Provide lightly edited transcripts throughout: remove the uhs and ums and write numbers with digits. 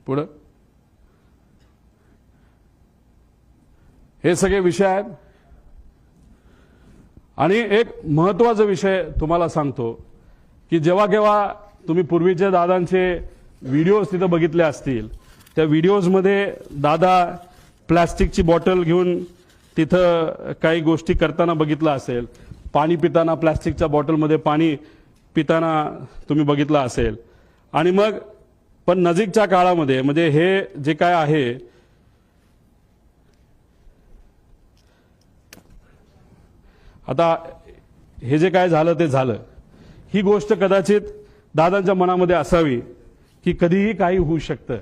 पुढे हे सगळे विषय आहेत. आणि एक महत्त्वाचा विषय तुम्हाला सांगतो की जेव्हा केव्हा तुम्ही पूर्वीच्या दादांचे व्हिडिओज तिथं बघितले असतील, त्या व्हिडिओजमध्ये दादा प्लास्टिकची बॉटल घेऊन तिथं काही गोष्टी करताना बघितलं असेल. पाणी पिताना प्लास्टिकच्या बॉटलमध्ये पाणी पिताना तुम्ही बघितलं असेल. आणि मग पण नजीकच्या काळामध्ये म्हणजे हे जे काय आहे, आता हे जे काय झालं ते झालं. ही गोष्ट कदाचित दादांच्या मनामध्ये असावी की कधीही काही होऊ शकतं.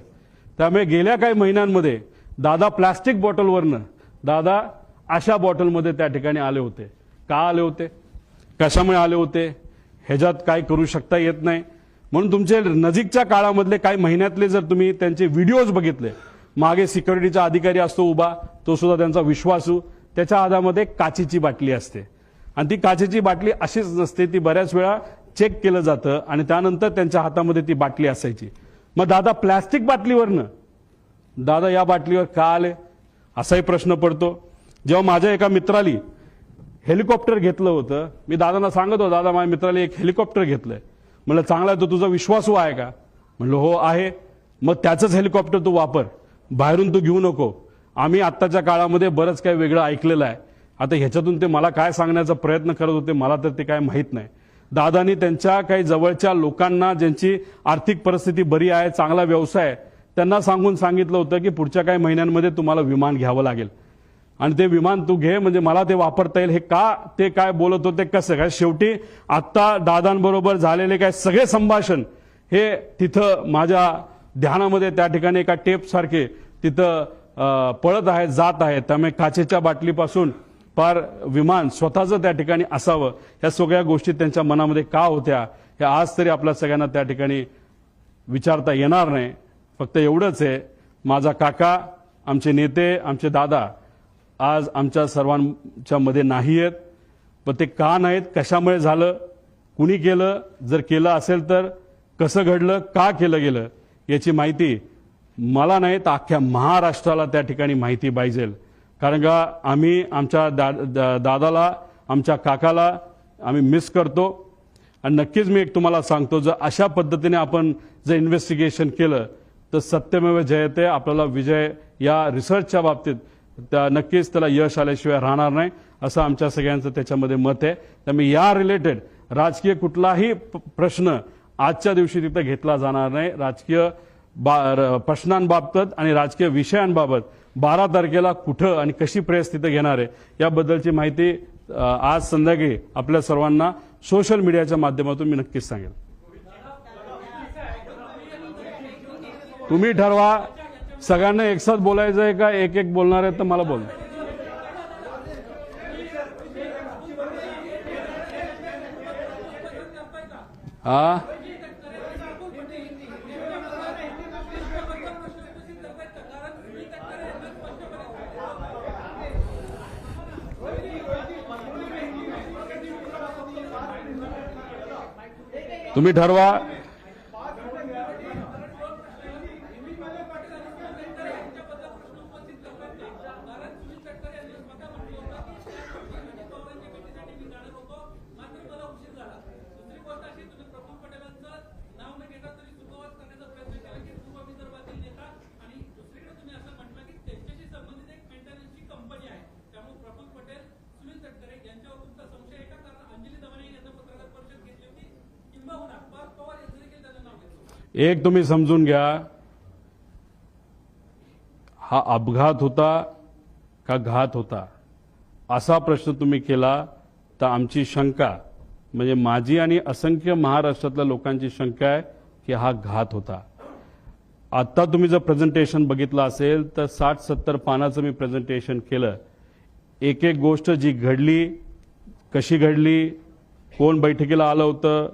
त्यामुळे गेल्या काही महिन्यांमध्ये दादा प्लास्टिक बॉटलवरनं दादा अशा बॉटलमध्ये त्या ठिकाणी आले होते. का आले होते, कशामुळे आले होते, ह्याच्यात काय करू शकता येत नाही. म्हणून तुमचे नजीकच्या काळामधले काही महिन्यातले जर तुम्ही त्यांचे व्हिडिओज बघितले, मागे सिक्युरिटीचा अधिकारी असतो उभा, तो सुद्धा त्यांचा विश्वासू, त्याच्या हातामध्ये काचेची बाटली असते. आणि ती काचेची बाटली अशीच नसते, ती बऱ्याच वेळा चेक केलं जातं आणि त्यानंतर त्यांच्या हातामध्ये ती बाटली असायची. मग दादा प्लास्टिक बाटलीवरनं दादा या बाटलीवर का आले असाही प्रश्न पडतो. जेव्हा माझ्या एका मित्राली हेलिकॉप्टर घेतलं होतं, मी दादांना सांगत होतो, दादा माझ्या मित्राला एक हेलिकॉप्टर घेतलंय. म्हणलं चांगला आहे, तो तुझा विश्वासू आहे का? म्हणलं हो आहे. मग त्याचंच हेलिकॉप्टर तू वापर, बाहेरून तू घेऊ नको. आम्ही आत्ताच्या काळामध्ये बरंच काही वेगळं ऐकलेलं आहे. आता ह्याच्यातून ते मला काय सांगण्याचा प्रयत्न करत होते मला तर ते काय माहीत नाही. दादानी त्यांच्या काही जवळच्या लोकांना ज्यांची आर्थिक परिस्थिती बरी आहे, चांगला व्यवसाय आहे, त्यांना सांगून सांगितलं होतं की पुढच्या काही महिन्यांमध्ये तुम्हाला विमान घ्यावं लागेल आणि ते विमान तू घे म्हणजे मला ते वापरता येईल. हे का ते काय बोलत होते कसं काय, शेवटी आत्ता दादांबरोबर झालेले काय सगळे संभाषण हे तिथं माझ्या ध्यानामध्ये त्या ठिकाणी एका टेपसारखे तिथं पळत आहेत, जात आहेत. त्यामुळे काचेच्या बाटलीपासून पार विमान स्वतःचं त्या ठिकाणी असावं, ह्या सगळ्या गोष्टी त्यांच्या मनामध्ये का होत्या हे आज तरी आपल्या सगळ्यांना त्या ठिकाणी विचारता येणार नाही. फक्त एवढंच आहे, माझा काका, आमचे नेते, आमचे दादा आज आमच्या सर्वांच्या मध्ये नाही आहेत. पण ते का नाहीत, कशामुळे झालं, कुणी केलं, जर केलं असेल तर कसं घडलं, का केलं गेलं याची माहिती मला नाही तर अख्ख्या महाराष्ट्राला त्या ठिकाणी माहिती पाहिजे. कारण का आम्ही आमच्या दादाला, आमच्या काकाला आम्ही मिस करतो. आणि नक्कीच मी एक तुम्हाला सांगतो, जर अशा पद्धतीने आपण जर इन्व्हेस्टिगेशन केलं तर सत्यमेव जयते, आपल्याला विजय या रिसर्चच्या बाबतीत नक्कीच त्याला यश आल्याशिवाय राहणार नाही असं आमच्या सगळ्यांचं त्याच्यामध्ये मत आहे. त्यामुळे या रिलेटेड राजकीय कुठलाही प्रश्न आजच्या दिवशी तिथं घेतला जाणार नाही. राजकीय प्रश्नांबाबत आणि राजकीय विषयांबाबत 12 तारखेला कुठं आणि कशी प्रेस तिथं घेणार आहे याबद्दलची माहिती आज संध्याकाळी आपल्या सर्वांना सोशल मीडियाच्या माध्यमातून मी नक्कीच सांगेल. तुम्ही ठरवा सगळ्यांना एकसाथ बोलायचं आहे का एक एक बोलणार आहे तर मला बोल. हा तुम्ही ठरवा. एक तुम्ही समजून घ्या, हा अपघात होता का घात होता असा प्रश्न तुम्ही केला तर आमची शंका म्हणजे माझी आणि असंख्य महाराष्ट्रातल्या लोकांची शंका आहे की हा घात होता. आता तुम्ही जर प्रेझेंटेशन बघितलं असेल तर 60-70 पानाचं मी प्रेझेंटेशन केलं. एक एक गोष्ट जी घडली, कशी घडली, कोण बैठकीला आलं होतं,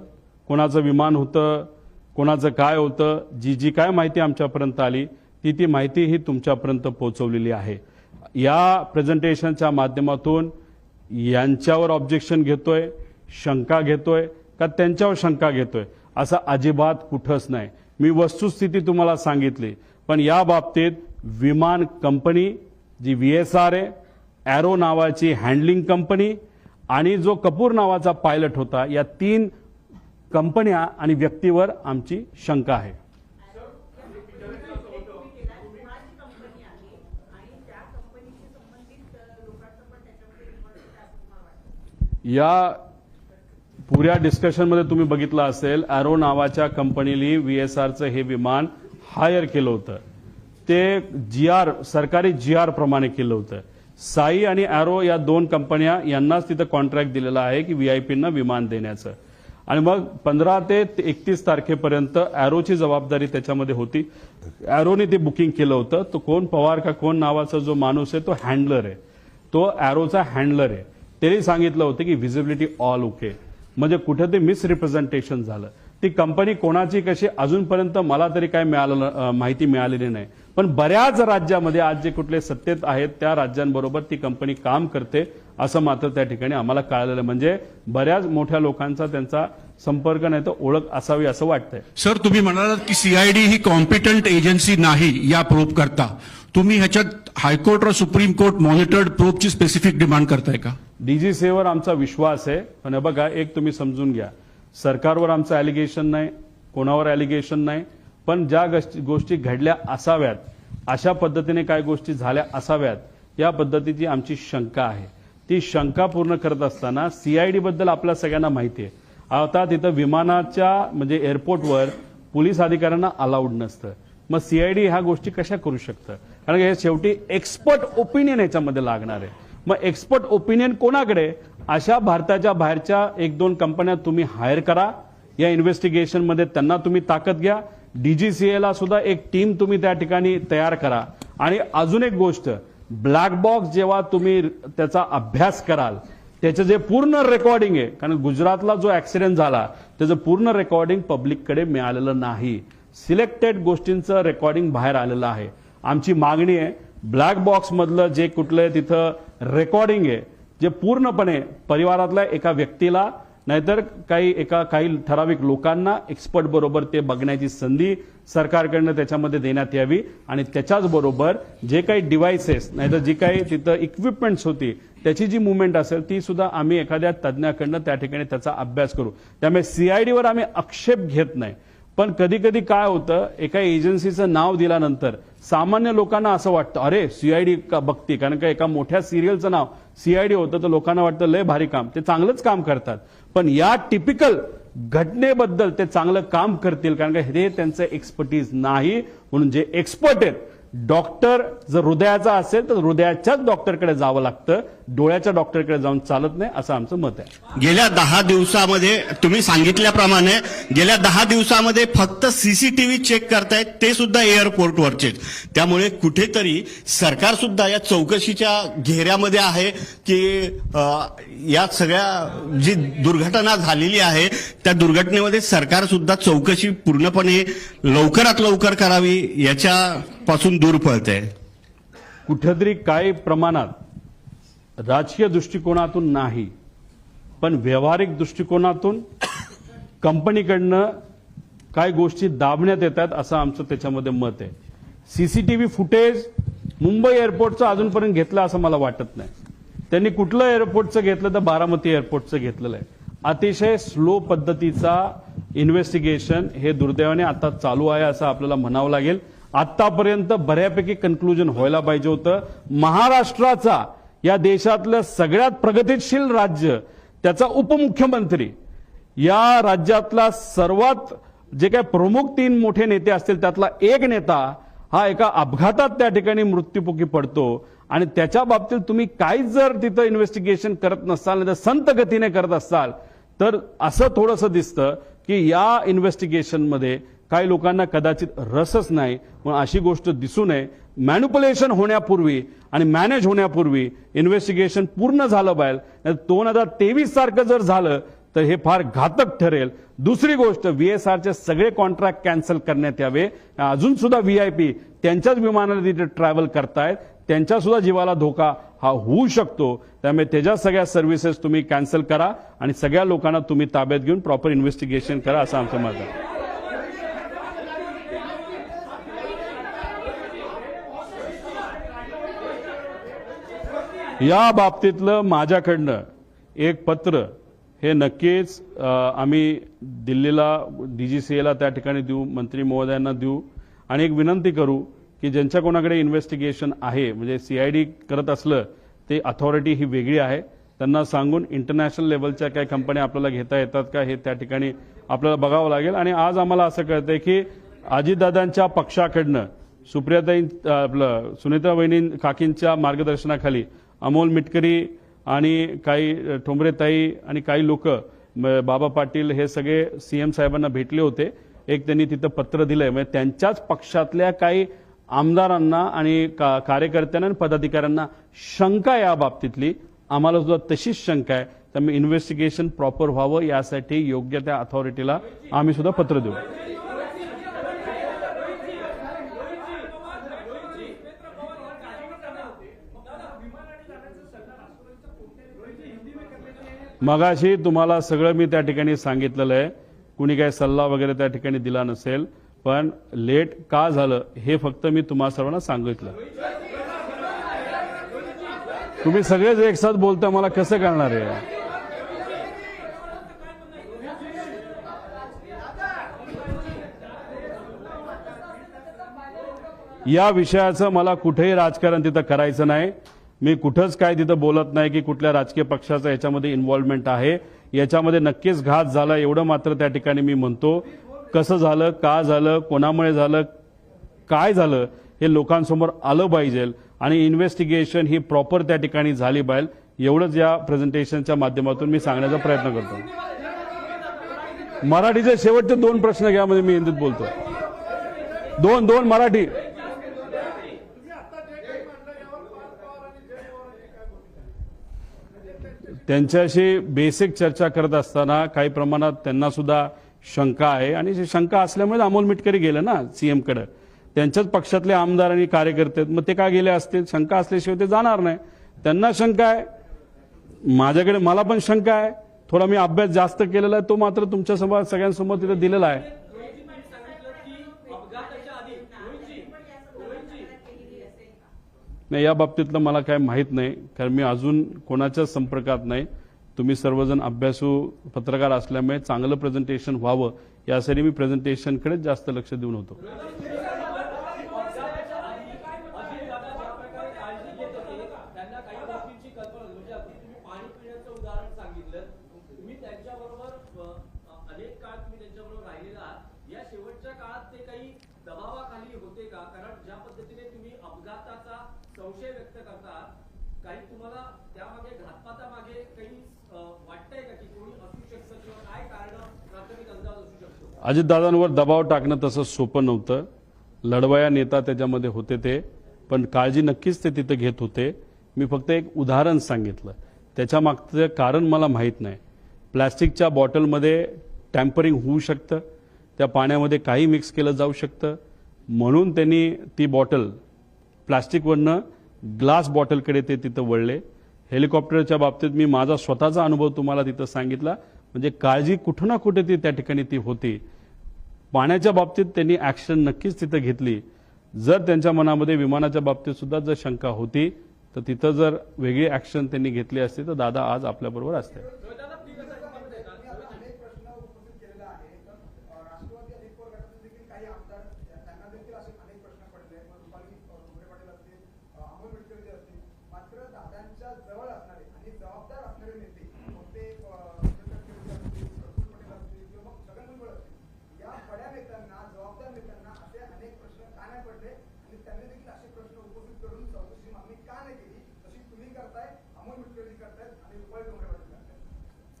कोणाचं विमान होतं, कोणाचं काय होतं, जी जी काय माहिती आमच्यापर्यंत आली ती माहिती ही तुमच्यापर्यंत पोहोचवलेली आहे. या प्रेझेंटेशनच्या माध्यमातून यांच्यावर ऑब्जेक्शन घेतोय, शंका घेतोय का त्यांच्यावर शंका घेतोय असं अजिबात कुठंच नाही. मी वस्तुस्थिती तुम्हाला सांगितली. पण या बाबतीत विमान कंपनी जी VSR आहे, एरो नावाची हँडलिंग कंपनी आणि जो कपूर नावाचा पायलट होता, या 3 कंपन्या आणि व्यक्तीवर आमची शंका आहे. या पुऱ्या डिस्कशनमध्ये तुम्ही बघितलं असेल, एरो नावाच्या कंपनीने VSRचं हे विमान हायर केलं होतं. ते सरकारी GR प्रमाणे केलं होतं. साई आणि एरो या 2 कंपन्या यांनाच तिथं कॉन्ट्रॅक्ट दिलेला आहे की VIPंना विमान देण्याचं. आणि मग 15 ते 31 तारखेपर्यंत एरोची जबाबदारी त्याच्यामध्ये होती. एरोने ते बुकिंग केलं होतं. तो कोण पवार का कोण नावाचा जो माणूस आहे तो हँडलर आहे, तो एरोचा हँडलर आहे. त्यांनी सांगितलं होतं की व्हिजिबिलिटी ऑल ओके. म्हणजे कुठे ते मिसरिप्रेझेंटेशन झालं. ती कंपनी कोणाची कशी अजूनपर्यंत मला तरी काय माहिती मिळालेली नाही. पण बऱ्याच राज्यामध्ये आज जे कुठले सत्तेत आहेत त्या राज्यांबरोबर ती कंपनी काम करते असं मात्र त्या ठिकाणी आम्हाला कळालेलं. म्हणजे बऱ्याच मोठ्या लोकांचा त्यांचा संपर्क नाही तर ओळख असावी असं वाटतंय. सर, तुम्ही म्हणालात की CID ही कॉम्पिटंट एजन्सी नाही या प्रोब करता. तुम्ही ह्याच्यात हायकोर्ट और सुप्रीम कोर्ट मॉनिटर्ड प्रोबची स्पेसिफिक डिमांड करताय का? DGCAवर आमचा विश्वास आहे. पण बघा, एक तुम्ही समजून घ्या, सरकारवर आमचं ॲलिगेशन नाही, कोणावर ॲलिगेशन नाही, पण ज्या गोष्टी घडल्या असाव्यात, अशा पद्धतीने काय गोष्टी झाल्या असाव्यात, या पद्धतीची आमची शंका आहे. ती शंका पूर्ण करत असताना CID बद्दल आपल्या सगळ्यांना माहिती आहे. आता तिथं विमानाच्या म्हणजे एअरपोर्टवर पोलीस अधिकाऱ्यांना अलाउड नसतं. मग CID ह्या गोष्टी कशा करू शकतं? कारण हे शेवटी एक्सपर्ट ओपिनियन याच्यामध्ये लागणार आहे. मग एक्सपर्ट ओपिनियन कोणाकडे? अशा भारताच्या बाहेरच्या 1-2 कंपन्या तुम्ही हायर करा. या इन्व्हेस्टिगेशनमध्ये त्यांना तुम्ही ताकद घ्या. DGCAला सुद्धा एक टीम तुम्ही त्या ठिकाणी तयार करा. आणि अजून एक गोष्ट, ब्लॅक बॉक्स जेव्हा तुम्ही त्याचा अभ्यास कराल, त्याचं जे पूर्ण रेकॉर्डिंग आहे, कारण गुजरातला जो ऍक्सिडेंट झाला त्याचं पूर्ण रेकॉर्डिंग पब्लिककडे मिळालेलं नाही. सिलेक्टेड गोष्टींचं रेकॉर्डिंग बाहेर आलेलं आहे. आमची मागणी आहे, ब्लॅक बॉक्स मधलं जे कुठलं तिथं रेकॉर्डिंग आहे, जे पूर्णपणे परिवारातल्या एका व्यक्तीला नाहीतर काही ठराविक लोकांना एक्सपर्ट बरोबर ते बघण्याची संधी सरकारकडनं त्याच्यामध्ये देण्यात यावी. आणि त्याच्याच बरोबर जे काही डिव्हाइसेस नाहीतर जी काही तिथं इक्विपमेंट्स होती त्याची जी मुवमेंट असेल ती सुद्धा आम्ही एखाद्या तज्ज्ञाकडनं त्या ठिकाणी त्याचा अभ्यास करू. त्यामुळे CIDवर आम्ही आक्षेप घेत नाही. पण कधी कधी काय होतं, एका एजन्सीचं नाव दिल्यानंतर सामान्य लोकांना असं वाटतं, अरे CID का बघते, कारण का एका मोठ्या सिरियलचं नाव CID होतं तर लोकांना वाटतं लय भारी काम, ते चांगलंच काम करतात. पण या टिपिकल घटनेबद्दल ते चांगलं काम करतील, कारण का हे त्यांचं एक्सपर्टीज नाही. म्हणून जे एक्सपर्ट आहेत, डॉक्टर जर हृदयाचा असेल तर हृदयाच्याच डॉक्टरकडे जावं लागतं, डोळ्याच्या डॉक्टरकडे जाऊन चालत नाही, असं आमचं मत आहे. गेल्या 10 दिवसामध्ये तुम्ही सांगितल्याप्रमाणे गेल्या 10 दिवसामध्ये फक्त CCTV चेक करतायत, ते सुद्धा एअरपोर्टवरचेच. त्यामुळे कुठेतरी सरकार सुद्धा या चौकशीच्या घेऱ्यामध्ये आहे की या सगळ्या जी दुर्घटना झालेली आहे त्या दुर्घटनेमध्ये सरकार सुद्धा चौकशी पूर्णपणे लवकरात लवकर करावी याच्यापासून दूर पळतंय. कुठेतरी काही प्रमाणात राजकीय दृष्टिकोनातून नाही, पण व्यावहारिक दृष्टिकोनातून कंपनीकडनं काही गोष्टी दाबण्यात येतात असं आमचं त्याच्यामध्ये मत आहे. CCTV फुटेज मुंबई एअरपोर्टचं अजूनपर्यंत घेतलं असं मला वाटत नाही. त्यांनी कुठलं एअरपोर्टचं घेतलं तर बारामती एअरपोर्टचं घेतलेलं आहे. अतिशय स्लो पद्धतीचा इन्व्हेस्टिगेशन हे दुर्दैवाने आता चालू आहे असं आपल्याला म्हणावं लागेल. आतापर्यंत बऱ्यापैकी कन्क्लुजन व्हायला पाहिजे होतं. महाराष्ट्राचा, या देशातलं सगळ्यात प्रगतिशील राज्य, त्याचा उपमुख्यमंत्री, या राज्यातला सर्वात जे काही प्रमुख 3 मोठे नेते असतील त्यातला एक नेता हा एका अपघातात त्या ठिकाणी मृत्युमुखी पडतो. आणि त्याच्या बाबतीत तुम्ही काहीच जर तिथं इन्व्हेस्टिगेशन करत नसाल, नाही तर संत गतीने करत असाल, तर असं थोडंसं दिसतं की या इन्व्हेस्टिगेशनमध्ये काही लोकांना कदाचित रसच नाही. पण अशी गोष्ट दिसू नये. मॅन्युप्युलेशन होण्यापूर्वी आणि मॅनेज होण्यापूर्वी इन्व्हेस्टिगेशन पूर्ण झालं पाहिजे. 2023 सारखं जर झालं तर हे फार घातक ठरेल. दुसरी गोष्ट, VSRचे सगळे कॉन्ट्रॅक्ट कॅन्सल करण्यात यावे. अजून सुद्धा VIP त्यांच्याच विमानाने तिथे ट्रॅव्हल करतायत, त्यांच्या सुद्धा जीवाला धोका हा होऊ शकतो. त्यामुळे त्याच्या सगळ्या सर्व्हिसेस तुम्ही कॅन्सल करा आणि सगळ्या लोकांना तुम्ही ताब्यात घेऊन प्रॉपर इन्व्हेस्टिगेशन करा असं आमचं मत आहे. या बाबतीतलं माझ्याकडनं एक पत्र हे नक्कीच आम्ही दिल्लीला DGCA त्या ठिकाणी देऊ, मंत्री महोदयांना देऊ आणि एक विनंती करू की ज्यांच्या कोणाकडे इन्व्हेस्टिगेशन आहे, म्हणजे CID करत असलं ते अथॉरिटी ही वेगळी आहे, त्यांना सांगून इंटरनॅशनल लेवलच्या काही कंपन्या आपल्याला घेता येतात का हे त्या ठिकाणी आपल्याला बघावं लागेल. आणि आज आम्हाला असं कळतंय की अजितदादांच्या पक्षाकडनं सुप्रियाताई आपलं सुनीता वहिनी काकींच्या मार्गदर्शनाखाली अमोल मिटकरी आणि काही ठोंबरेताई आणि काही लोक बाबा पाटील हे सगळे CM साहेबांना भेटले होते. एक त्यांनी तिथं पत्र दिलंय, म्हणजे त्यांच्याच पक्षातल्या काही आमदारांना आणि कार्यकर्त्यांना आणि पदाधिकाऱ्यांना शंका या बाबतीतली आम्हाला सुद्धा तशीच शंका आहे. त्यामुळे इन्व्हेस्टिगेशन प्रॉपर व्हावं यासाठी योग्य त्या अथॉरिटीला आम्ही सुद्धा पत्र देऊ. मगाशी तुम्हाला सगळं मी त्या ठिकाणी सांगितलेलं आहे. कुणी काही सल्ला वगैरे त्या ठिकाणी दिला नसेल, पण लेट का झालं हे फक्त मी तुम्हा सर्वांना सांगितलं. तुम्ही सगळेच एक साथ बोलता, मला कसं कळणार आहे? या विषयाचं मला कुठेही राजकारण तिथं करायचं नाही. मी कुठंच काय तिथं बोलत नाही की कुठल्या राजकीय पक्षाचा याच्यामध्ये इन्व्हॉल्वमेंट आहे. याच्यामध्ये नक्कीच घात झाला एवढं मात्र त्या ठिकाणी मी म्हणतो. कसं झालं, का झालं, कोणामुळे झालं, काय झालं हे लोकांसमोर आलं पाहिजे आणि इन्व्हेस्टिगेशन ही प्रॉपर त्या ठिकाणी झाली पाहिजे. एवढंच या प्रेझेंटेशनच्या माध्यमातून मी सांगण्याचा प्रयत्न करतो. मराठीचे शेवटचे 2 प्रश्न घ्या, म्हणजे मी हिंदीत बोलतो. दोन मराठी. त्यांच्याशी बेसिक चर्चा करत असताना काही प्रमाणात त्यांना सुद्धा शंका आहे आणि शंका असल्यामुळे अमोल मिटकरी गेले ना CM कडे. त्यांच्याच पक्षातले आमदार आणि कार्यकर्ते, मग ते का गेले असतील? शंका असल्याशिवाय ते जाणार नाही. त्यांना शंका आहे, माझ्याकडे मला पण शंका आहे. थोडा मी अभ्यास जास्त केलेला आहे, तो मात्र तुमच्या समोर सगळ्यांसमोर तिथे दिलेला आहे. नाही, या बाबतीतलं मला काय माहीत नाही, कारण मी अजून कोणाच्याच संपर्कात नाही. तुम्ही सर्वजण अभ्यासू पत्रकार असल्यामुळे चांगलं प्रेझेंटेशन व्हावं यासाठी मी प्रेझेंटेशनकडेच जास्त लक्ष देऊन होतो. संशय व्यक्त करतात, काही तुम्हाला त्यामागे घातपातामागे काही वाटतंय का की कोणी असू शकतं किंवा काय कारण प्राथमिक अंदाज असू शकतो? अजितदादांवर दबाव टाकणं तसं सोपं नव्हतं. लढवया नेता त्याच्यामध्ये होते ते, पण काळजी नक्कीच ते तिथे घेत होते. मी फक्त एक उदाहरण सांगितलं, त्याच्या मागचं कारण मला माहीत नाही. प्लॅस्टिकच्या बॉटलमध्ये टॅम्परिंग होऊ शकतं, त्या पाण्यामध्ये काही मिक्स केलं जाऊ शकतं, म्हणून त्यांनी ती बॉटल प्लास्टिकवरनं ग्लास बॉटलकडे ते तिथं वळले. हेलिकॉप्टरच्या बाबतीत मी माझा स्वतःचा अनुभव तुम्हाला तिथं सांगितला. म्हणजे काळजी कुठं ना कुठे ती त्या ठिकाणी ती होती. पाण्याच्या बाबतीत त्यांनी ॲक्शन नक्कीच तिथं घेतली. जर त्यांच्या मनामध्ये विमानाच्या बाबतीत सुद्धा जर शंका होती तर तिथं जर वेगळी ॲक्शन त्यांनी घेतली असती तर दादा आज आपल्याबरोबर असते.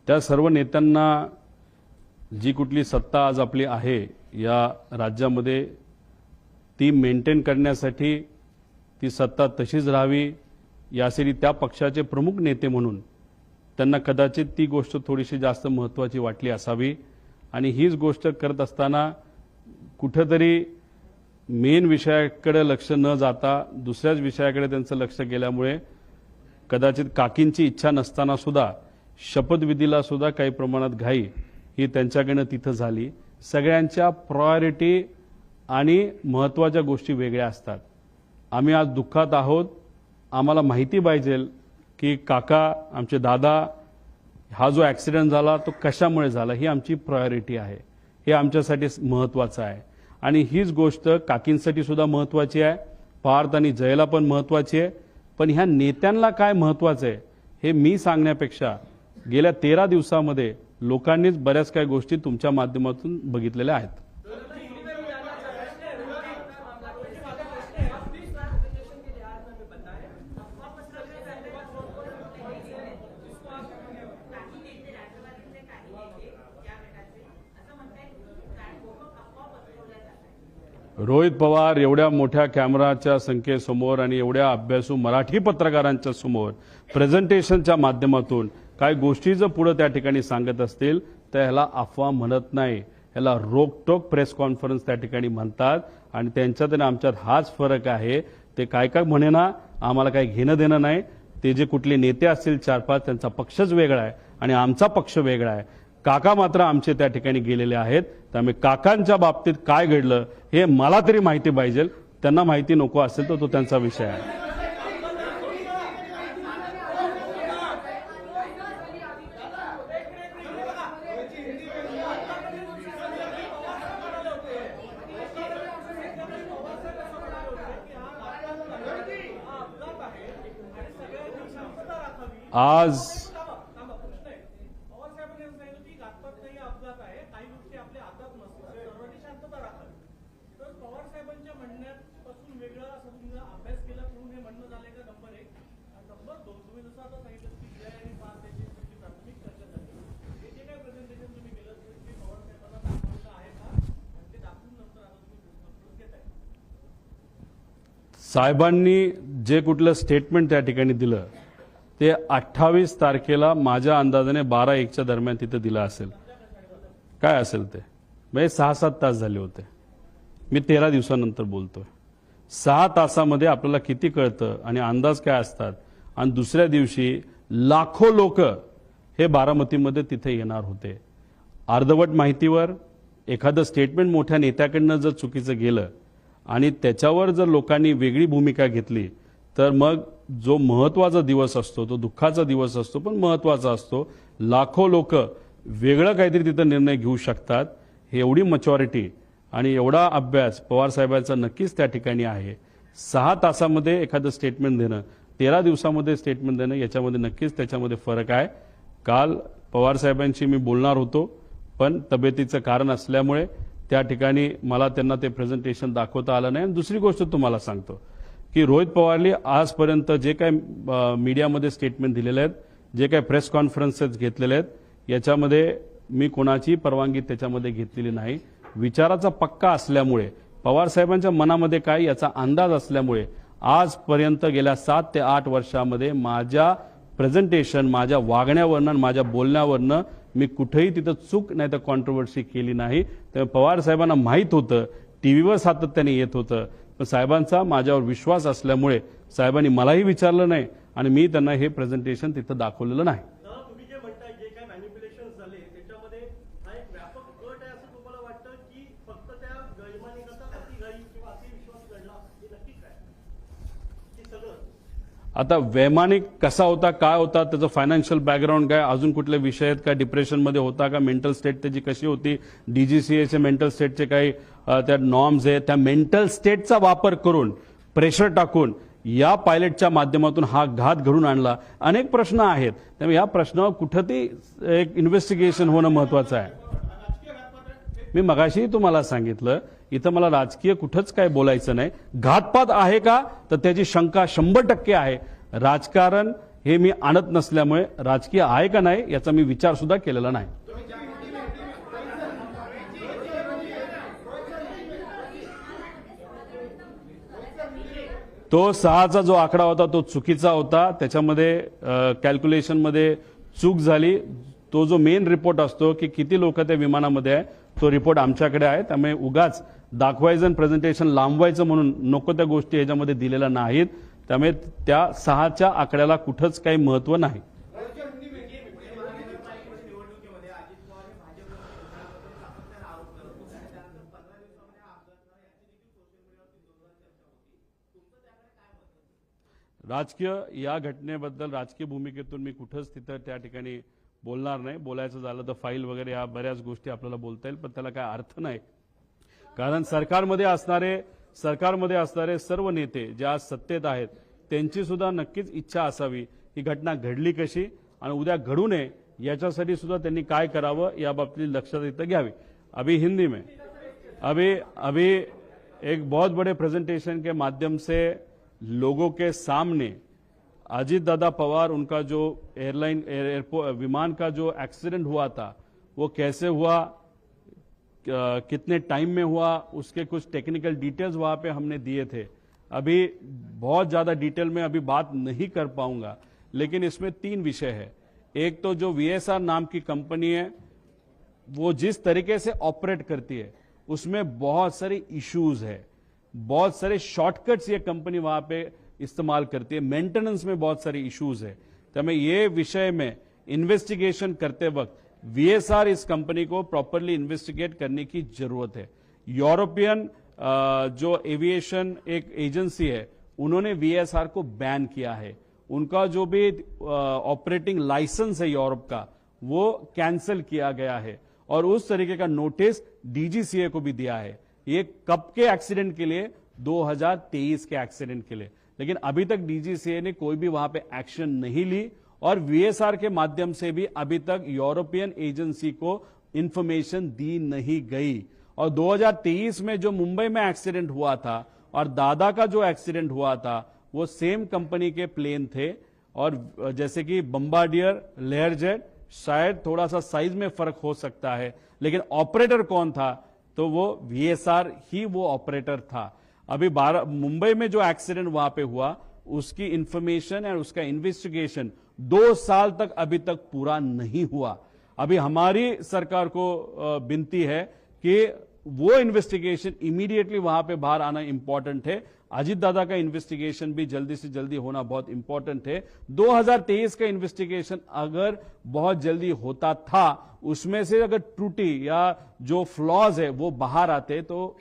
त्या सर्व नेत्यांना जी कुठली सत्ता आज आपली आहे या राज्यामध्ये ती मेंटेन करण्यासाठी ती सत्ता तशीच राहावी यासाठी त्या पक्षाचे प्रमुख नेते म्हणून त्यांना कदाचित ती गोष्ट थोडीशी जास्त महत्त्वाची वाटली असावी. आणि हीच गोष्ट करत असताना कुठेतरी मेन विषयाकडे लक्ष न जाता दुसऱ्याच विषयाकडे त्यांचं लक्ष गेल्यामुळे कदाचित काकींची इच्छा नसताना सुद्धा शपथविधीला सुद्धा काही प्रमाणात घाई ही त्यांच्याकडनं तिथं झाली. सगळ्यांच्या प्रायोरिटी आणि महत्त्वाच्या गोष्टी वेगळ्या असतात. आम्ही आज दुःखात आहोत. आम्हाला माहिती पाहिजे की काका आमचे दादा हा जो ॲक्सिडेंट झाला तो कशामुळे झाला ही आमची प्रायोरिटी आहे, हे आमच्यासाठी महत्त्वाचं आहे. आणि हीच गोष्ट काकींसाठी सुद्धा महत्त्वाची आहे, पार्थ आणि जयला पण महत्त्वाची आहे. पण ह्या नेत्यांना काय महत्त्वाचं आहे हे मी सांगण्यापेक्षा गेल्या 13 दिवसामध्ये लोकांनीच बऱ्याच काही गोष्टी तुमच्या माध्यमातून बघितलेल्या आहेत. रोहित पवार एवढ्या मोठ्या कॅमेराच्या संख्येसमोर आणि एवढ्या अभ्यासू मराठी पत्रकारांच्या समोर प्रेझेंटेशनच्या माध्यमातून काही गोष्टी जर पुढे त्या ठिकाणी सांगत असतील तर ह्याला अफवा म्हणत नाही, ह्याला रोकटोक प्रेस कॉन्फरन्स त्या ठिकाणी म्हणतात. आणि त्यांच्यात आणि आमच्यात हाच फरक आहे. ते काय काय म्हणेना आम्हाला काही घेणं देणं नाही. ते जे कुठले नेते असतील 4-5 त्यांचा पक्षच वेगळा आहे आणि आमचा पक्ष वेगळा आहे. काका मात्र आमचे त्या ठिकाणी गेलेले आहेत. त्यामुळे काकांच्या बाबतीत काय घडलं हे मला तरी माहिती पाहिजे, त्यांना माहिती नको असेल तर तो त्यांचा विषय आहे. आज पवार साहेबांनी सांगितलं की घातपात नाही, अपघात आहे, काही गोष्टी आपल्या हातात नसतात, सर्वांनी शांतता राखावी. तर पवार साहेबांच्या म्हणण्यापासून वेगळा असं तुम्ही अभ्यास केला म्हणून हे म्हणणं झालंय का? नंबर 1. नंबर 2, तुम्ही जसं आता सांगितलं की जय आणि पार्थ याची प्राथमिक चर्चा झाली, हे जे काही प्रेझेंटेशन तुम्ही केलं ते पवार साहेबांना दाखवलं आहे का? आणि ते दाखवून नंतर आता तुम्ही कॉन्फरन्स घेताय? साहेबांनी जे कुठलं स्टेटमेंट त्या ठिकाणी दिलं ते 28 तारखेला माझ्या अंदाजाने 12-1च्या दरम्यान तिथे दिलं असेल. काय असेल ते म्हणजे 6-7 तास झाले होते. मी 13 दिवसानंतर बोलतोय. 6 तासामध्ये आपल्याला किती कळतं आणि अंदाज काय असतात. आणि दुसऱ्या दिवशी लाखो लोक हे बारामतीमध्ये तिथे येणार होते. अर्धवट माहितीवर एखादं स्टेटमेंट मोठ्या नेत्याकडनं जर चुकीचं गेलं आणि त्याच्यावर जर लोकांनी वेगळी भूमिका घेतली तर मग जो महत्त्वाचा दिवस असतो तो दुःखाचा दिवस असतो पण महत्त्वाचा असतो. लाखो लोक वेगळं काहीतरी तिथं निर्णय घेऊ शकतात. हे एवढी मॅच्युरिटी आणि एवढा अभ्यास पवार साहेबांचा नक्कीच त्या ठिकाणी आहे. 6 तासामध्ये एखादं स्टेटमेंट देणं, 13 दिवसामध्ये स्टेटमेंट देणं याच्यामध्ये नक्कीच त्याच्यामध्ये फरक आहे. काल पवार साहेबांशी मी बोलणार होतो पण तब्येतीचं कारण असल्यामुळे त्या ठिकाणी मला त्यांना ते प्रेझेंटेशन दाखवता आलं नाही. आणि दुसरी गोष्ट तुम्हाला सांगतो की रोहित पवारनी आजपर्यंत जे काही मीडियामध्ये स्टेटमेंट दिलेले आहेत, जे काही प्रेस कॉन्फरन्सेस घेतलेले आहेत, याच्यामध्ये मी कोणाची परवानगी त्याच्यामध्ये घेतलेली नाही. विचाराचा पक्का असल्यामुळे पवार साहेबांच्या मनामध्ये काय याचा अंदाज असल्यामुळे आजपर्यंत गेल्या 7 ते 8 वर्षामध्ये माझ्या प्रेझेंटेशन, माझ्या वागण्यावरनं, माझ्या बोलण्यावरनं मी कुठेही तिथं चूक नाही तर कॉन्ट्रोवर्सी केली नाही. त्यामुळे पवार साहेबांना माहीत होतं, टीव्हीवर सातत्याने येत होतं. पण साहेबांचा माझ्यावर विश्वास असल्यामुळे साहेबांनी मलाही विचारलं नाही आणि मी त्यांना हे प्रेझेंटेशन तिथं दाखवलेलं नाही. तुम्ही जे म्हणताय जे काही मॅनिप्युलेशन झाले त्याच्यामध्ये हा एक व्यापक गट आहे असं तुम्हाला वाटतं की फक्त त्या वैमानिकाचा अतिघाई किंवा अतिविश्वास घडला हे नक्की काय की सगळं? आता वैमानिक कसा होता, काय होता, त्याचं फायनान्शियल बॅकग्राऊंड काय, अजून कुठले विषय आहेत का, डिप्रेशनमध्ये होता का, मेंटल स्टेट त्याची कशी होती, डीजीसीएचे मेंटल स्टेटचे काही त्या नॉर्म्स आहेत, त्या मेंटल स्टेटचा वापर करून प्रेशर टाकून या पायलटच्या माध्यमातून हा घात घडून आणला. अनेक प्रश्न आहेत. त्यामुळे या प्रश्नावर कुठं ती एक इन्व्हेस्टिगेशन होणं महत्वाचं आहे. मी मगाशी तुम्हाला सांगितलं इथं मला राजकीय कुठंच काय बोलायचं नाही. घातपात आहे का तर त्याची शंका 100% आहे. राजकारण हे मी आणत नसल्यामुळे राजकीय आहे का नाही याचा मी विचार सुद्धा केलेला नाही. तो 6चा जो आकडा होता तो चुकीचा होता. त्याच्यामध्ये कॅल्क्युलेशनमध्ये चूक झाली. तो जो मेन रिपोर्ट असतो की किती लोक त्या विमानामध्ये आहे तो रिपोर्ट आमच्याकडे आहे. त्यामुळे उगाच दाखवायचं आणि प्रेझेंटेशन लांबवायचं म्हणून नको त्या गोष्टी याच्यामध्ये दिलेल्या नाहीत. त्यामुळे त्या 6च्या आकड्याला कुठंच काही महत्व नाही. राजकीय या घटनेबद्दल राजकीय भूमिकेतून मी कुठंच तिथं त्या ठिकाणी बोलणार नाही. बोलायचं झालं तर फाईल वगैरे या बऱ्याच गोष्टी आपल्याला बोलता येईल, पण त्याला काय अर्थ नाही. कारण सरकारमध्ये असणारे सर्व नेते जे आज सत्तेत आहेत त्यांची सुद्धा नक्कीच इच्छा असावी ही घटना घडली कशी आणि उद्या घडू नये याच्यासाठी सुद्धा त्यांनी काय करावं या बाबतीत लक्षात इथं घ्यावी. अभी हिंदी में अभी एक बहुत बड़े प्रेजेंटेशन के माध्यम से लोगों के सामने अजीत दादा पवार उनका जो एयरपोर्ट विमान का जो एक्सीडेंट हुआ था वो कैसे हुआ, कितने टाइम में हुआ, उसके कुछ टेक्निकल डिटेल्स वहां पे हमने दिए थे. अभी बहुत ज्यादा डिटेल में अभी बात नहीं कर पाऊंगा, लेकिन इसमें 3 विषय है. एक तो जो VSR नाम की कंपनी है वो जिस तरीके से ऑपरेट करती है उसमें बहुत सारे इश्यूज है, बहुत सारे शॉर्टकट्स ये कंपनी वहां पे इस्तेमाल करती है, मेंटेनेंस में बहुत सारे इश्यूज है. त्यामुळे ये विषय में इन्वेस्टिगेशन करते वक्त VSR इस कंपनी को प्रॉपरली इन्वेस्टिगेट करने की जरूरत है. यूरोपियन जो एविएशन एक एजेंसी है उन्होंने VSR को बैन किया है. उनका जो भी ऑपरेटिंग लाइसेंस है यूरोप का वो कैंसिल किया गया है और उस तरीके का नोटिस DGCA को भी दिया है. ये कब के एक्सीडेंट के लिए? 2023 के एक्सीडेंट के लिए. लेकिन अभी तक DGCA ने कोई भी वहां पे एक्शन नहीं ली और VSR के माध्यम से भी अभी तक यूरोपियन एजेंसी को इंफॉर्मेशन दी नहीं गई. और 2023 में जो मुंबई में एक्सीडेंट हुआ था और दादा का जो एक्सीडेंट हुआ था वो सेम कंपनी के प्लेन थे और जैसे कि बम्बार्डियर, लेयरजेट, शायद थोड़ा सा साइज में फर्क हो सकता है, लेकिन ऑपरेटर कौन था? तो वो VSR ही वो ऑपरेटर था. अभी मुंबई में जो एक्सीडेंट वहां पे हुआ उसकी इंफॉर्मेशन और उसका इन्वेस्टिगेशन 2 साल तक अभी तक पूरा नहीं हुआ. अभी हमारी सरकार को विनती है कि वो इन्वेस्टिगेशन इमीडिएटली वहां पे बाहर आना इंपॉर्टेंट है. अजीत दादा का इन्वेस्टिगेशन भी जल्दी से जल्दी होना बहुत इंपॉर्टेंट है. 2023 का इन्वेस्टिगेशन अगर बहुत जल्दी होता था, उसमें से अगर त्रुटि या जो फ्लॉज है वो बाहर आते तो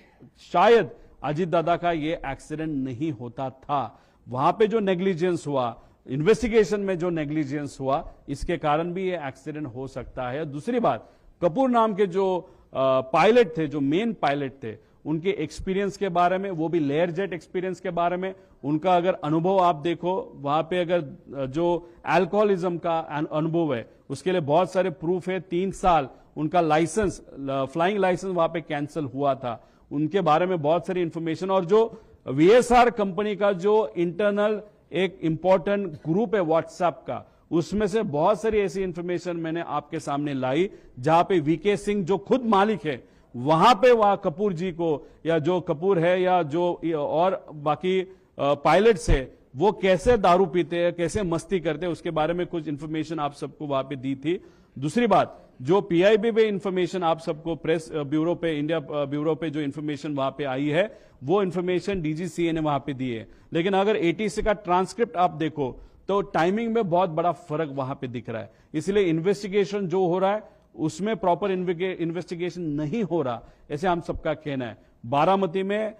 शायद अजीत दादा का ये एक्सीडेंट नहीं होता था. वहां पे जो नेग्लिजेंस हुआ, इन्वेस्टिगेशन में जो नेग्लिजेंस हुआ, इसके कारण भी ये एक्सीडेंट हो सकता है. दूसरी बात, कपूर नाम के जो पायलट थे, जो मेन पायलट थे, उनके एक्सपीरियंस के बारे में, वो भी लेयर जेट एक्सपीरियंस के बारे में उनका अगर अनुभव आप देखो, वहां पे अगर जो अल्कोहलिज्म का अनुभव है उसके लिए बहुत सारे प्रूफ है. 3 साल उनका लाइसेंस, फ्लाइंग लाइसेंस वहां पे कैंसिल हुआ था. उनके बारे में बहुत सारी इंफॉर्मेशन और जो VSR कंपनी का जो इंटरनल एक इंपॉर्टेंट ग्रुप है व्हाट्सएप का, उसमें से बहुत सारी ऐसी इंफॉर्मेशन मैंने आपके सामने लाई जहां पे VK सिंह जो खुद मालिक है वहां पे वहां कपूर जी को या जो कपूर है या जो और बाकी पायलट्स है वो कैसे दारू पीते हैं, कैसे मस्ती करते हैं, उसके बारे में कुछ इंफॉर्मेशन आप सबको वहां पे दी थी. दूसरी बात, जो PIB पे इंफॉर्मेशन आप सबको प्रेस ब्यूरो पे, इंडिया ब्यूरो पे जो इंफॉर्मेशन वहां पे आई है वो इंफॉर्मेशन DGCA ने वहां पे दी है. लेकिन अगर ATC का ट्रांसक्रिप्ट आप देखो तो टाइमिंग में बहुत बड़ा फर्क वहां पे दिख रहा है. इसलिए इन्वेस्टिगेशन जो हो रहा है उसमें प्रॉपर इन्वेस्टिगेशन नहीं हो रहा, ऐसे हम सबका कहना है. बारामती में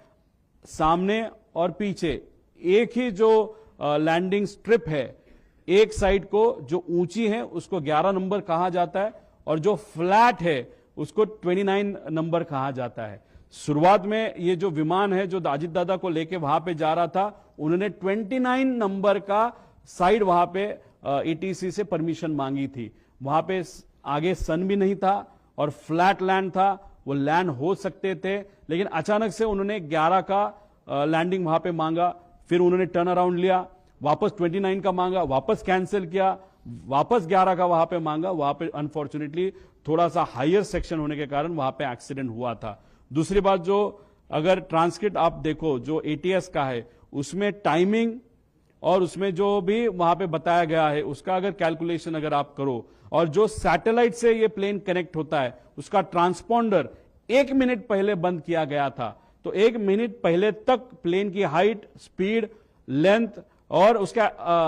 सामने और पीछे एक ही जो लैंडिंग स्ट्रिप है, एक साइड को जो ऊंची है उसको 11 नंबर कहा जाता है और जो फ्लैट है उसको 29 नंबर कहा जाता है. शुरुआत में ये जो विमान है जो अजीत दादा को लेके वहां पे जा रहा था, उन्होंने 29 नंबर का साइड वहां पे ATC से परमिशन मांगी थी. वहां पे आगे सन भी नहीं था और फ्लैट लैंड था, वो लैंड हो सकते थे, लेकिन अचानक से उन्होंने 11 का लैंडिंग वहां पे मांगा. फिर उन्होंने टर्न अराउंड लिया, वापस 29 का मांगा, वापस कैंसिल किया, वापस 11 का वहां पे मांगा. वहां पे अनफॉर्चुनेटली थोड़ा सा हायर सेक्शन होने के कारण वहां पे एक्सीडेंट हुआ था. दूसरी बात, जो अगर ट्रांसक्रिप्ट आप देखो जो ATS का है उसमें टाइमिंग और उसमें जो भी वहां पे बताया गया है उसका अगर कैलकुलेशन अगर आप करो और जो सैटेलाइट से ये प्लेन कनेक्ट होता है उसका ट्रांसपॉन्डर 1 मिनट पहले बंद किया गया था, तो 1 मिनट पहले तक प्लेन की हाइट, स्पीड, लेंथ और उसका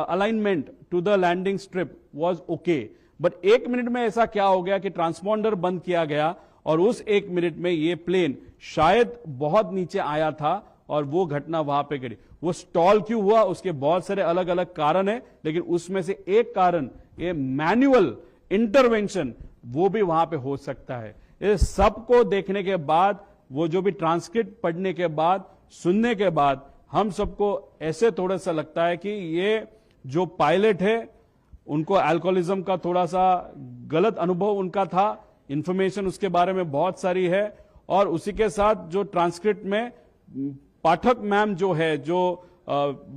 alignment to the landing strip was okay. But 1 minute में ऐसा क्या हो गया कि ट्रांसपॉन्डर बंद किया गया और उस 1 मिनट में ये प्लेन शायद बहुत नीचे आया था और वो घटना वहां पे घटी। वो स्टॉल क्यों हुआ, उसके बहुत सारे अलग अलग कारण है, लेकिन उसमें से एक कारण ये मैन्युअल इंटरवेंशन वो भी वहां पे हो सकता है। इस सबको देखने के बाद, वो जो भी ट्रांसक्रिप्ट पढ़ने के बाद, सुनने के बाद, हम सबको ऐसे थोड़ा सा लगता है कि ये जो पायलट है उनको अल्कोहलिज्म का थोड़ा सा गलत अनुभव उनका था, इंफॉर्मेशन उसके बारे में बहुत सारी है, और उसी के साथ जो ट्रांसक्रिप्ट में पाठक मैम जो है, जो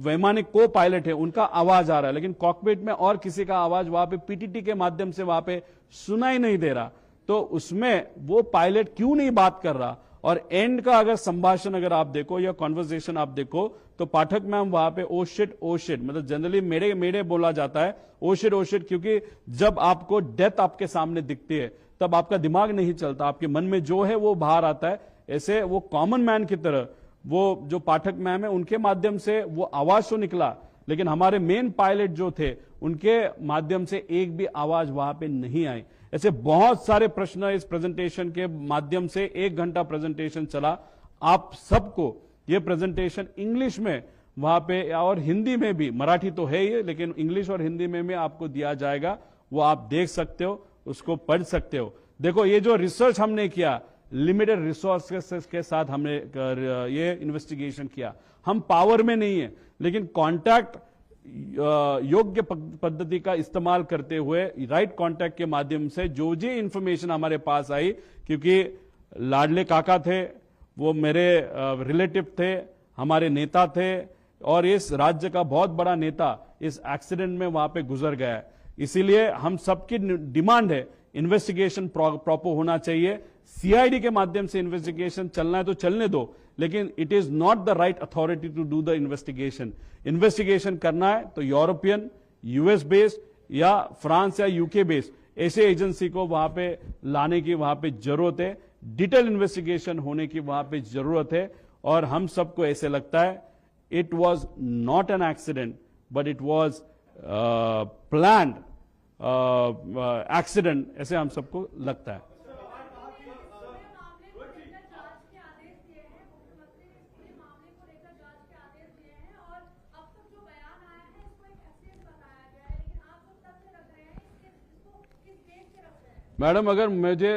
वैमानिक को पायलट है, उनका आवाज आ रहा है, लेकिन कॉकपिट में और किसी का आवाज वहां पे पीटीटी के माध्यम से वहां पे सुनाई नहीं दे रहा। तो उसमें वो पायलट क्यों नहीं बात कर रहा, और एंड का अगर संभाषण अगर आप देखो या कॉन्वर्सेशन आप देखो, तो पाठक मैम वहां पे ओ शिट मतलब जनरली मेरे मेरे बोला जाता है ओ शिट, क्योंकि जब आपको डेथ आपके सामने दिखती है तब आपका दिमाग नहीं चलता, आपके मन में जो है वो बाहर आता है। ऐसे वो कॉमन मैन की तरह वो जो पाठक मैम है उनके माध्यम से वो आवाज तो निकला, लेकिन हमारे मेन पायलट जो थे उनके माध्यम से एक भी आवाज वहां पे नहीं आई। ऐसे बहुत सारे प्रश्न इस प्रेजेंटेशन के माध्यम से 1 घंटा प्रेजेंटेशन चला। आप सबको ये प्रेजेंटेशन इंग्लिश में वहां पे और हिंदी में भी, मराठी तो है ही, लेकिन इंग्लिश और हिंदी में भी आपको दिया जाएगा, वो आप देख सकते हो, उसको पढ़ सकते हो। देखो ये जो रिसर्च हमने किया, लिमिटेड रिसोर्सेस के साथ हमने ये इन्वेस्टिगेशन किया। हम पावर में नहीं है, लेकिन कॉन्टैक्ट योग्य पद्धति का इस्तेमाल करते हुए राइट कॉन्टैक्ट के माध्यम से जो जी इंफॉर्मेशन हमारे पास आई, क्योंकि लाडले काका थे, वो मेरे रिलेटिव थे, हमारे नेता थे, और इस राज्य का बहुत बड़ा नेता इस एक्सीडेंट में वहां पे गुजर गया है। इसीलिए हम सबकी डिमांड है इन्वेस्टिगेशन प्रॉपर होना चाहिए। सीआईडी के माध्यम से इन्वेस्टिगेशन चलना है तो चलने दो, लेकिन it is not the right authority to do the investigation. Investigation करना है तो यूरोपियन, यूएस बेस्ड या फ्रांस या यूके बेस्ड ऐसे एजेंसी को वहां पे लाने की वहां पे जरूरत है, डिटेल इन्वेस्टिगेशन होने की वहां पे जरूरत है। और हम सबको ऐसे लगता है it was not an accident, but it was planned accident, ऐसे हम सबको लगता है। मैडम, अगर मुझे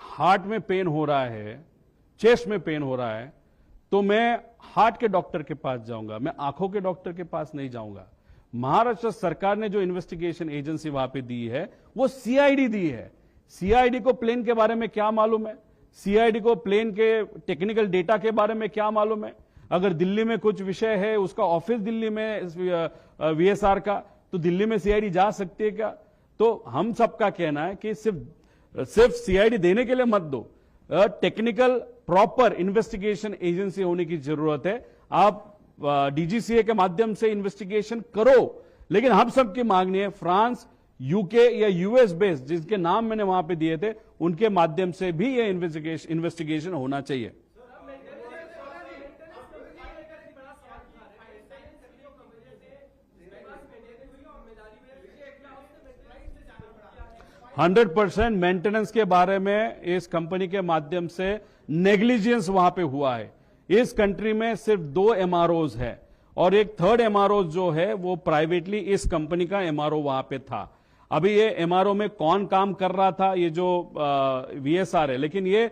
हार्ट में पेन हो रहा है, चेस्ट में पेन हो रहा है, तो मैं हार्ट के डॉक्टर के पास जाऊंगा, मैं आंखों के डॉक्टर के पास नहीं जाऊंगा। महाराष्ट्र सरकार ने जो इन्वेस्टिगेशन एजेंसी वहां पे दी है वो सीआईडी दी है। सीआईडी को प्लेन के बारे में क्या मालूम है? सीआईडी को प्लेन के टेक्निकल डेटा के बारे में क्या मालूम है? अगर दिल्ली में कुछ विषय है, उसका ऑफिस दिल्ली में वीएसआर का, तो दिल्ली में सीआईडी जा सकती है क्या? तो हम सबका कहना है कि सिर्फ सीआईडी देने के लिए मत दो, टेक्निकल प्रॉपर इन्वेस्टिगेशन एजेंसी होने की जरूरत है। आप डीजीसीए के माध्यम से इन्वेस्टिगेशन करो, लेकिन हम सबकी मांगनी है फ्रांस, यूके या यूएस बेस्ड जिसके नाम मैंने वहां पे दिए थे, उनके माध्यम से भी ये इन्वेस्टिगेशन होना चाहिए। हंड्रेड 100% मेंटेनेंस के बारे में इस कंपनी के माध्यम से नेग्लिजेंस वहां पे हुआ है। इस कंट्री में सिर्फ 2 एमआरओज है, और एक थर्ड एमआरओ जो है वो प्राइवेटली इस कंपनी का एमआरओ वहां पे था। अभी ये एमआरओ में कौन काम कर रहा था, ये जो वीएसआर है, लेकिन ये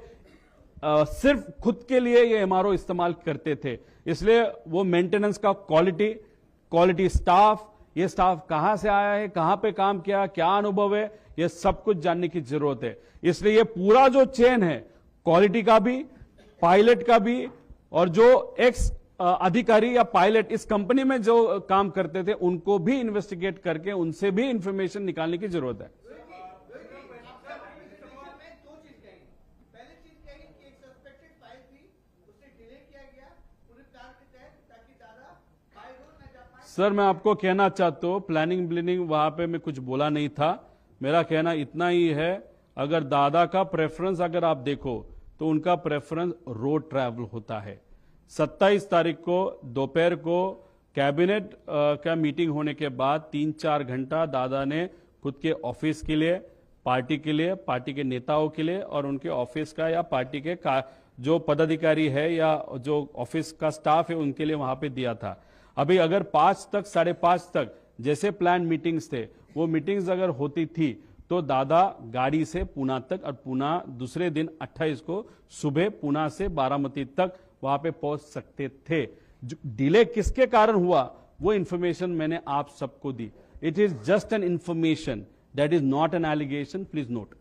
सिर्फ खुद के लिए ये एमआरओ इस्तेमाल करते थे, इसलिए वो मेंटेनेंस का क्वालिटी स्टाफ, ये स्टाफ कहां से आया है, कहां पे काम किया, क्या अनुभव है, ये सब कुछ जानने की जरूरत है। इसलिए ये पूरा जो चेन है, क्वालिटी का भी, पायलट का भी, और जो एक्स अधिकारी या पायलट इस कंपनी में जो काम करते थे, उनको भी इन्वेस्टिगेट करके उनसे भी इंफॉर्मेशन निकालने की जरूरत है। सर, मैं आपको कहना चाहता हूं, प्लानिंग ब्लिनिंग वहां पे मैं कुछ बोला नहीं था। मेरा कहना इतना ही है, अगर दादा का प्रेफरेंस अगर आप देखो तो उनका प्रेफरेंस रोड ट्रैवल होता है। 27 तारीख को दोपहर को कैबिनेट का मीटिंग होने के बाद 3-4 घंटा दादा ने खुद के ऑफिस के लिए, पार्टी के लिए, पार्टी के नेताओं के लिए और उनके ऑफिस का या पार्टी के जो पदाधिकारी है या जो ऑफिस का स्टाफ है उनके लिए वहां पे दिया था। अभी अगर 5 तक 5:30 तक जैसे प्लान मीटिंग्स थे वो मीटिंग्स अगर होती थी तो दादा गाड़ी से पूना तक और पूना दूसरे दिन 28 को सुबह पूना से बारामती तक वहां पे पहुंच सकते थे। डिले किसके कारण हुआ वो इंफॉर्मेशन मैंने आप सबको दी। It is just an information, that is not an allegation, please note.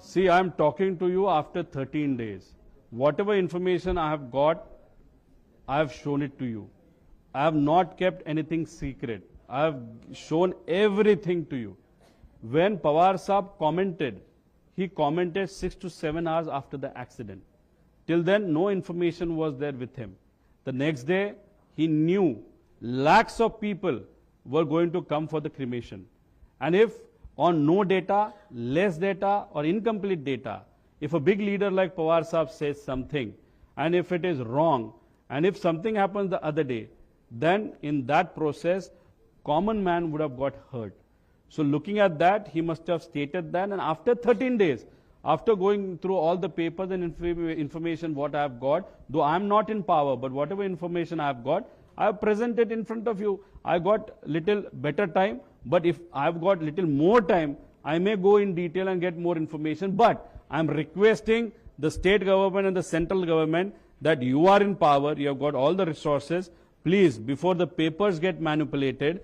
See, I am talking to you after 13 days. Whatever information I have got, I have shown it to you. I have not kept anything secret. I have shown everything to you. When Pawar Saab commented, he commented 6 to 7 hours after the accident. Till then, no information was there with him. The next day, he knew lakhs of people were going to come for the cremation. And if on no data, less data or incomplete data, if a big leader like Pawar Saab says something and if it is wrong and if something happens the other day, then in that process, common man would have got hurt. So looking at that, he must have stated that, and after 13 days, after going through all the papers and information what I have got, though I am not in power, but whatever information I have got, I have presented in front of you. I got little better time, but if I have got little more time, I may go in detail and get more information. But I am requesting the state government and the central government that you are in power, you have got all the resources. Please, before the papers get manipulated,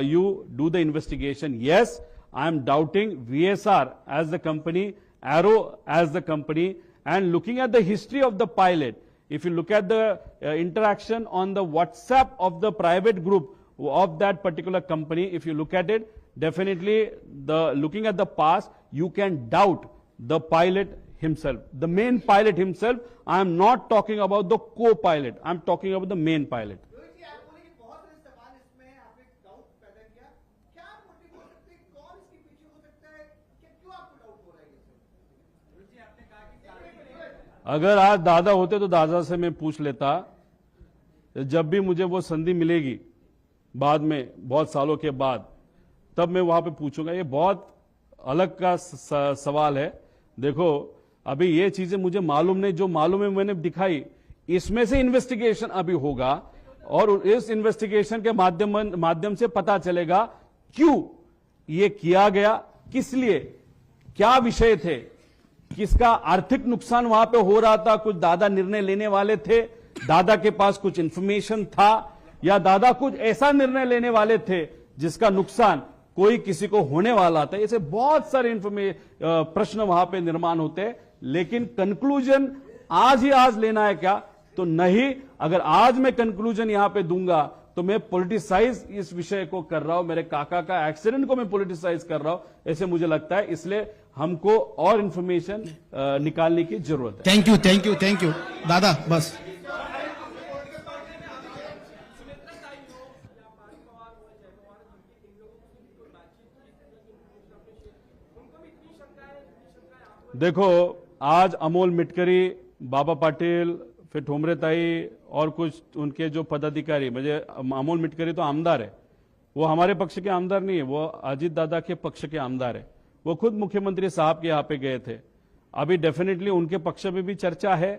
you do the investigation. Yes, I am doubting VSR as the company, Arrow as the company, and looking at the history of the pilot. If you look at the interaction on the WhatsApp of the private group of that particular company, if you look at it, definitely looking at the past, you can doubt the pilot himself. The main pilot himself, I am not talking about the co-pilot, I am talking about the main pilot. Rohit ji, आप बोले कि बहुत सारे सवाल इसमें आपने doubt पैदा KIA, क्या मोटिव हो सकते हैं, कौन इसके पीछे हो सकता है, क्यों आपको डाउट हो रहा है ये सब? रोहित जी, आपने कहा कि अगर आज दादा होते तो दादा से मैं पूछ लेता, जब भी मुझे वो संधि मिलेगी बाद में बहुत सालों के बाद, तब मैं वहां पे पूछूंगा। ये बहुत अलग का सवाल है। देखो, अभी ये चीजें मुझे मालूम नहीं, जो मालूम है मैंने दिखाई। इसमें से इन्वेस्टिगेशन अभी होगा और इस इन्वेस्टिगेशन के माध्यम से पता चलेगा क्यों ये किया गया, किस लिए, क्या विषय थे, किसका आर्थिक नुकसान वहां पे हो रहा था। कुछ दादा निर्णय लेने वाले थे, दादा के पास कुछ इंफॉर्मेशन था, या दादा कुछ ऐसा निर्णय लेने वाले थे जिसका नुकसान कोई किसी को होने वाला था। ऐसे बहुत सारे प्रश्न वहां पे निर्माण होते हैं, लेकिन कंक्लूजन आज ही आज लेना है क्या? तो नहीं। अगर आज मैं कंक्लूजन यहां पे दूंगा तो मैं पॉलिटिसाइज इस विषय को कर रहा हूं, मेरे काका का एक्सीडेंट को मैं पॉलिटिसाइज कर रहा हूं, ऐसे मुझे लगता है। इसलिए हमको और इंफॉर्मेशन निकालने की जरूरत है। थैंक यू दादा, बस। देखो, आज अमोल मिटकरी, बाबा पाटिल, फिर ठोमरे ताई और कुछ उनके जो पदाधिकारी, मुझे अमोल मिटकरी तो आमदार है, वो हमारे पक्ष के आमदार नहीं है, वो अजीत दादा के पक्ष के आमदार है। वो खुद मुख्यमंत्री साहब के यहाँ पे गए थे। अभी डेफिनेटली उनके पक्ष में भी चर्चा है,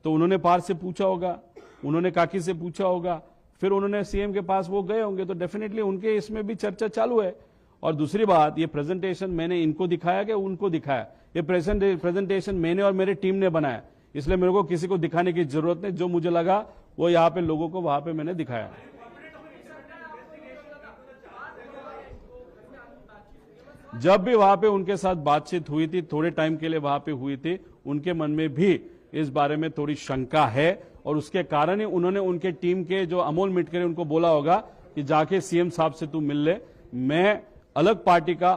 तो उन्होंने पार से पूछा होगा, उन्होंने काकी से पूछा होगा, फिर उन्होंने सीएम के पास वो गए होंगे, तो डेफिनेटली उनके इसमें भी चर्चा चालू है। और दूसरी बात, ये प्रेजेंटेशन मैंने इनको दिखाया कि उनको दिखाया? ये प्रेजेंटेशन मैंने और मेरी टीम ने बनाया, इसलिए मेरे को किसी को दिखाने की जरूरत नहीं। जो मुझे लगा वो यहाँ पे लोगों को वहां पे मैंने दिखाया। जब भी वहां पे उनके साथ बातचीत हुई थी, थोड़े टाइम के लिए वहां पे हुई थी, उनके मन में भी इस बारे में थोड़ी शंका है, और उसके कारण ही उन्होंने उनके टीम के जो अमोल मिटकरी उनको बोला होगा कि जाके सीएम साहब से तू मिल ले। मैं अलग पार्टी का